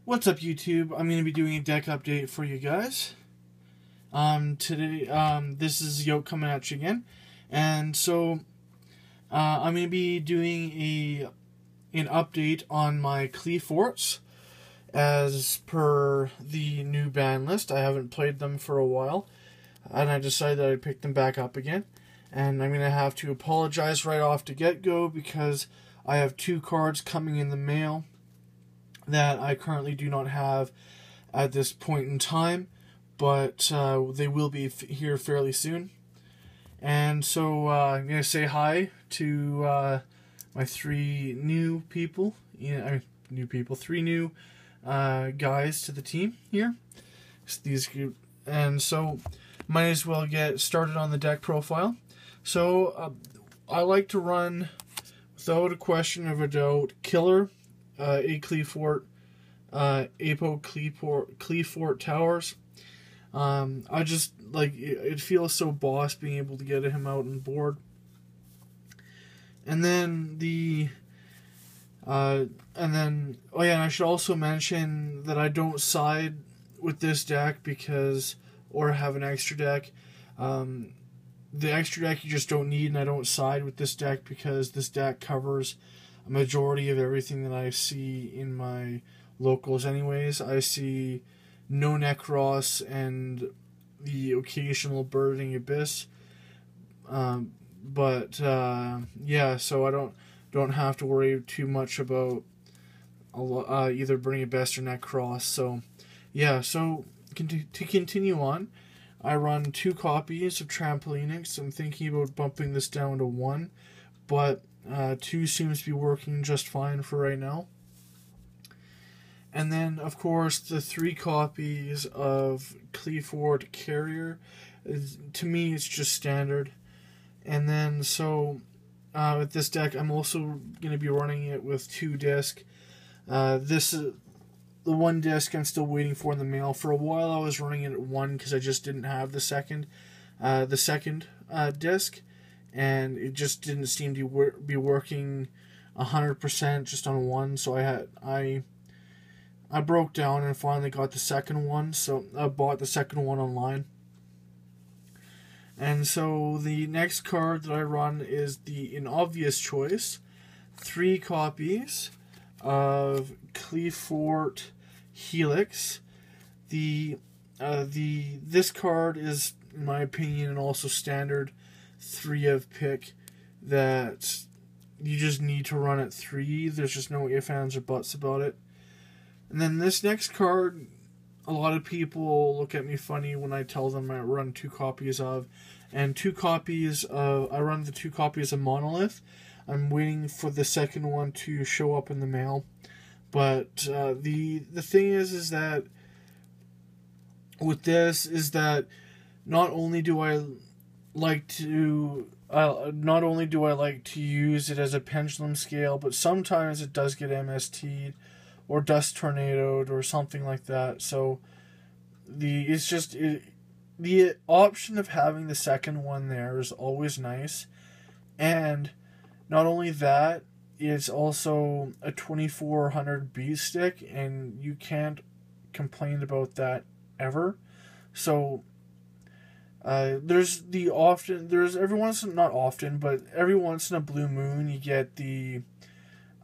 What's up, YouTube? I'm going to be doing a deck update for you guys. Today, this is Yoke coming at you again. And so, I'm going to be doing an update on my Qliphorts as per the new ban list. I haven't played them for a while, and I decided that I'd pick them back up again. And I'm going to have to apologize right off the get-go because I have 2 cards coming in the mail that I currently do not have at this point in time, but they will be here fairly soon. And so I'm going to say hi to my 3 new people. Three new guys to the team here. And so might as well get started on the deck profile. So I like to run, without a question of a doubt, Killer, a Qliphort, Apo Qliphort Towers. I just like it feels so boss being able to get him out on board. And then oh yeah, and I should also mention that I don't side with this deck or have an extra deck. The extra deck you just don't need, and I don't side with this deck because this deck covers a majority of everything that I see in my locals anyways. I see no Necros and the occasional Birding Abyss. Yeah, so I don't have to worry too much about either Birding Abyss or Necros. So yeah, so to continue on, I run 2 copies of Trampolinix. I'm thinking about bumping this down to 1, but 2 seems to be working just fine for right now. And then, of course, the 3 copies of Qliphort Carrier. To me, it's just standard. And then, so, with this deck, I'm also going to be running it with 2 disc. This is the 1 disc I'm still waiting for in the mail. For a while, I was running it at 1 because I just didn't have the second disc. And it just didn't seem to be working 100% just on 1. So I broke down and finally got the second one. So I bought the second one online. And so the next card that I run is an obvious choice. 3 copies of Qliphort Helix. This card is, in my opinion, and also standard 3 of pick that you just need to run at 3. There's just no ifs, ands, or buts about it. And then this next card, a lot of people look at me funny when I tell them I run 2 copies of. And 2 copies of, I run the 2 copies of Monolith. I'm waiting for the second one to show up in the mail. But the thing is that with this is that not only do I like to use it as a pendulum scale, but sometimes it does get MST'd or dust tornadoed or something like that. So the option of having the second one there is always nice. And not only that, it's also a 2400 B stick, and you can't complain about that ever. So every once in a blue moon you get a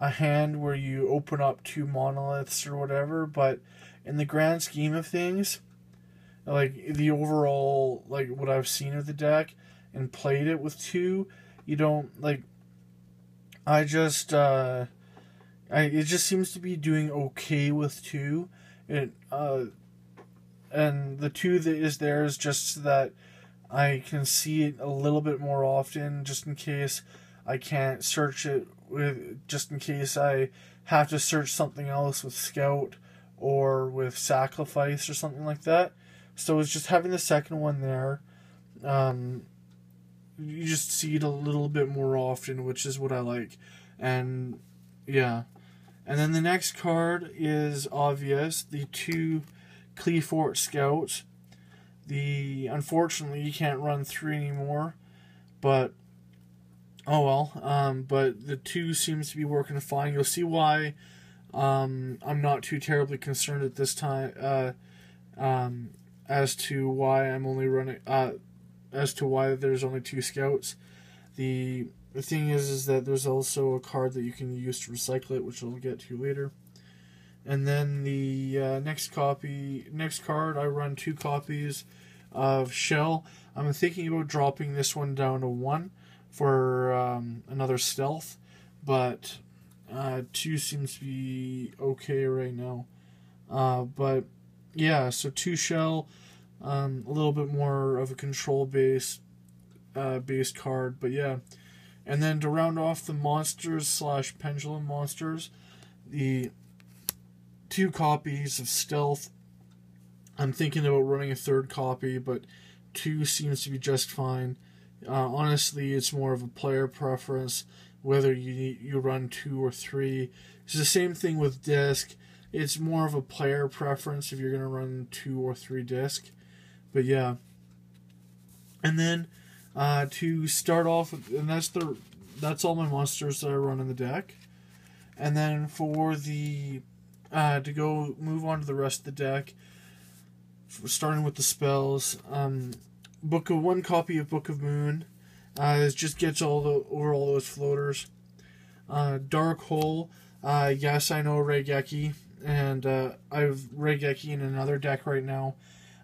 hand where you open up 2 monoliths or whatever, but in the grand scheme of things, like the overall, like what I've seen of the deck and played it with 2, you don't like. It just seems to be doing okay with 2. And the 2 that is there is just so that I can see it a little bit more often, just in case I can't search it just in case I have to search something else with Scout or with Sacrifice or something like that. So it's just having the second one there. You just see it a little bit more often, which is what I like. And yeah. And then the next card is obvious, the 2 Qliphort Scouts. Unfortunately you can't run 3 anymore, but oh well. But the 2 seems to be working fine. You'll see why I'm not too terribly concerned at this time as to why I'm only running as to why there's only 2 scouts. The thing is that there's also a card that you can use to recycle it, which I'll get to later. And then the next card, I run 2 copies of Shell. I'm thinking about dropping this one down to 1 for another stealth, but 2 seems to be okay right now. But yeah, so 2 Shell, a little bit more of a control based card, but yeah. And then to round off the monsters / pendulum monsters, the 2 copies of stealth. I'm thinking about running a 3rd copy, but 2 seems to be just fine. Honestly, it's more of a player preference whether you run 2 or 3. It's the same thing with disc. It's more of a player preference if you're going to run 2 or 3 disc. But yeah. And then to start off with, and that's all my monsters that I run in the deck. And then for the to go move on to the rest of the deck, starting with the spells, 1 copy of Book of Moon. It just gets over all those floaters. Dark Hole. Yes, I know Regeki, and I have Regeki in another deck right now,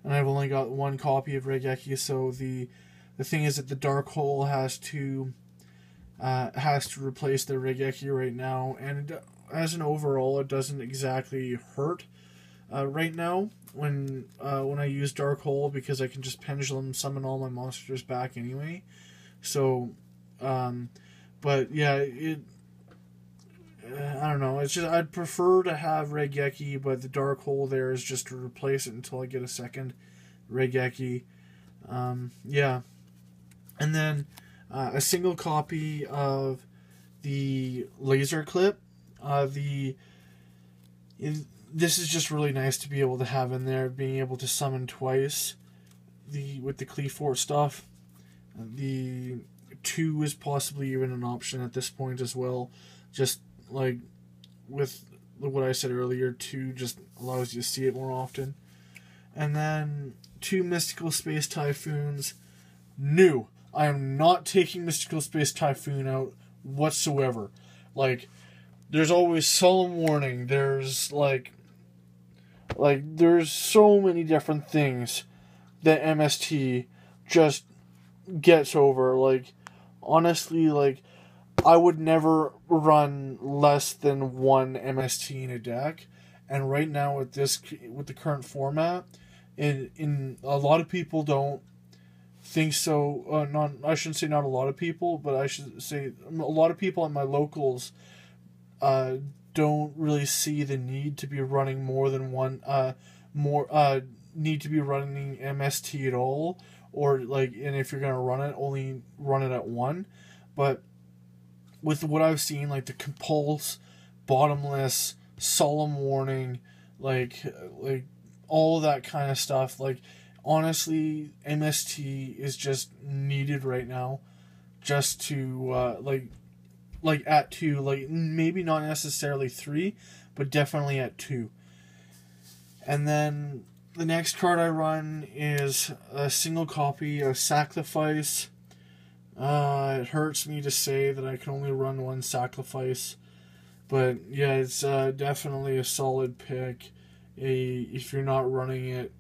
and I've only got 1 copy of Regeki. So the thing is that the Dark Hole has to replace the Regeki right now, and as an overall, it doesn't exactly hurt right now when I use Dark Hole, because I can just pendulum summon all my monsters back anyway. So, but yeah, I don't know. It's just I'd prefer to have Regeki, but the Dark Hole there is just to replace it until I get a second Regeki. Yeah, and then a single copy of the laser clip. This is just really nice to be able to have in there, being able to summon twice. With the Qliphort stuff, the 2 is possibly even an option at this point as well. Just like with what I said earlier, 2 just allows you to see it more often. And then 2 Mystical Space Typhoons. New. I am not taking Mystical Space Typhoon out whatsoever. Like, there's always Solemn Warning. There's there's so many different things that MST just gets over. Like, honestly, like, I would never run less than 1 MST in a deck. And right now with the current format, in a lot of people don't think so. I shouldn't say not a lot of people, but I should say a lot of people at my locals don't really see the need to be running more than 1 need to be running MST at all, or and if you're gonna run it, only run it at 1. But with what I've seen, like the Compulse, Bottomless, Solemn Warning, like all that kind of stuff, like honestly, MST is just needed right now, just to at 2, maybe not necessarily 3, but definitely at 2. And then the next card I run is a single copy of Sacrifice. It hurts me to say that I can only run 1 Sacrifice, but yeah, it's definitely a solid pick. If you're not running it,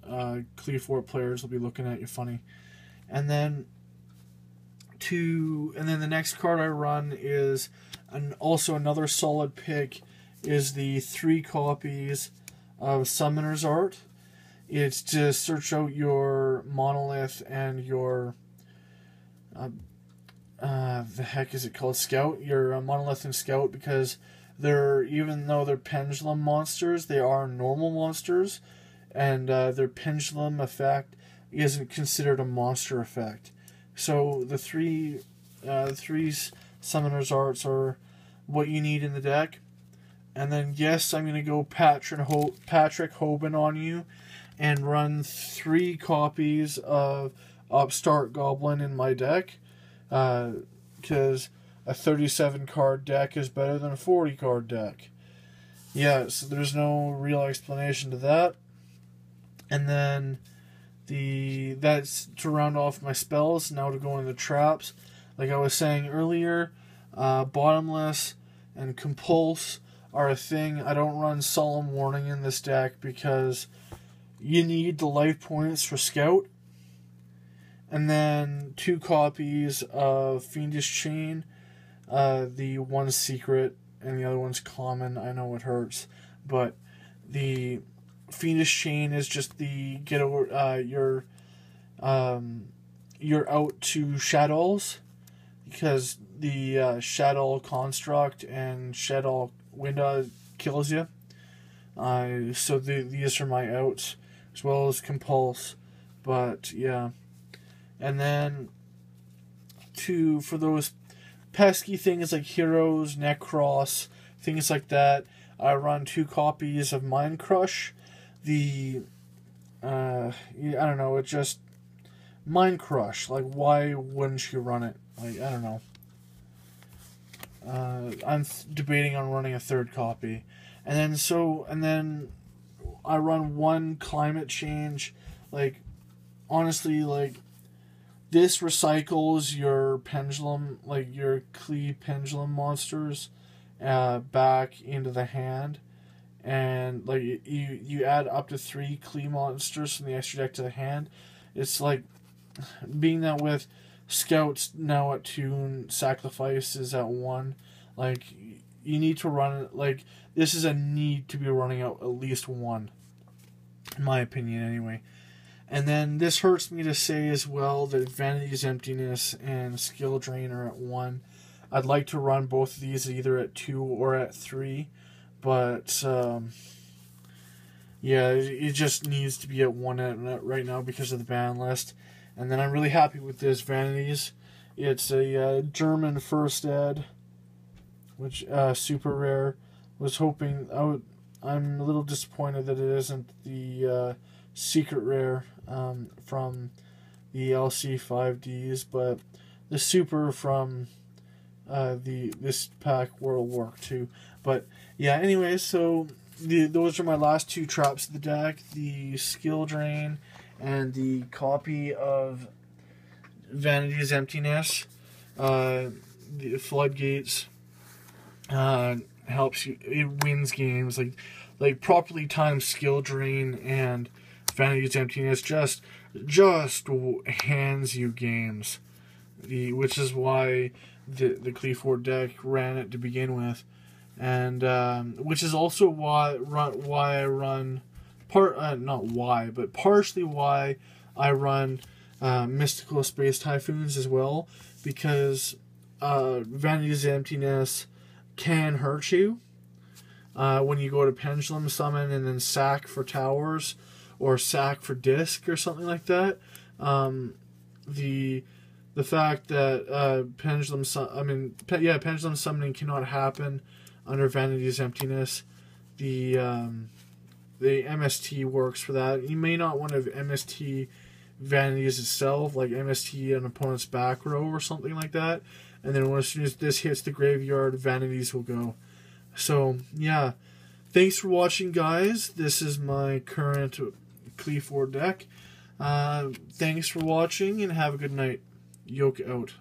Qliphort players will be looking at you funny. And then the next card I run is also another solid pick, is the 3 copies of Summoner's Art. It's to search out your Monolith and your the heck is it called? Scout. Your Monolith and Scout, because even though they're pendulum monsters, they are normal monsters, and their pendulum effect isn't considered a monster effect. So the three Summoner's Arts are what you need in the deck. And then yes, I'm going to go Patrick Hoban on you and run 3 copies of Upstart Goblin in my deck, because a 37 card deck is better than a 40 card deck. yeah, so there's no real explanation to that. And then that's to round off my spells. Now to go into the traps. Like I was saying earlier, Bottomless and Compulse are a thing. I don't run Solemn Warning in this deck because you need the life points for Scout. And then 2 copies of Fiendish Chain. The one's secret and the other one's common. I know it hurts, but the Fiendish Chain is just the get over you're out to Shadows, because the Shadow Construct and Shadow Winda kills you. So these are my outs, as well as Compulse. But yeah, and then for those pesky things like Heroes, Necros, things like that, I run 2 copies of Mind Crush. I don't know, it just Mind Crush. Like, why wouldn't you run it? Like, I don't know. I'm debating on running a 3rd copy, and then I run 1 Climate Change. Like, honestly, like, this recycles your pendulum, like your Qli pendulum monsters, back into the hand, and like you add up to 3 Qli monsters from the extra deck to the hand. It's like, being that with Scouts now at 2 and Sacrifices at 1, like, you need to run it. Like, this is a need to be running out at least 1, in my opinion, anyway. And then this hurts me to say as well that Vanity's Emptiness and Skill Drain are at 1. I'd like to run both of these either at 2 or at 3, but yeah, it just needs to be at 1 right now because of the ban list. And then I'm really happy with this Vanities. It's a German first ed, which super rare. Was hoping I'm a little disappointed that it isn't the secret rare from the LC5Ds, but the super from this pack will work too. But yeah, anyway, so those are my last 2 traps of the deck: the Skill Drain and the copy of Vanity's Emptiness. The Floodgates helps you; it wins games. Like properly timed Skill Drain and Vanity's Emptiness just hands you games, which is why the Qliphort deck ran it to begin with, and which is also why I run partially why I run Mystical Space Typhoons as well, because Vanity's Emptiness can hurt you when you go to Pendulum Summon and then sack for towers, or sack for disc or something like that. The fact that pendulum summoning cannot happen under Vanity's Emptiness. The MST works for that. You may not want to have MST Vanities itself, like MST an opponent's back row or something like that. And then as soon as this hits the graveyard, Vanities will go. So yeah, thanks for watching, guys. This is my current Qliphort deck. Thanks for watching and have a good night. Yoke out.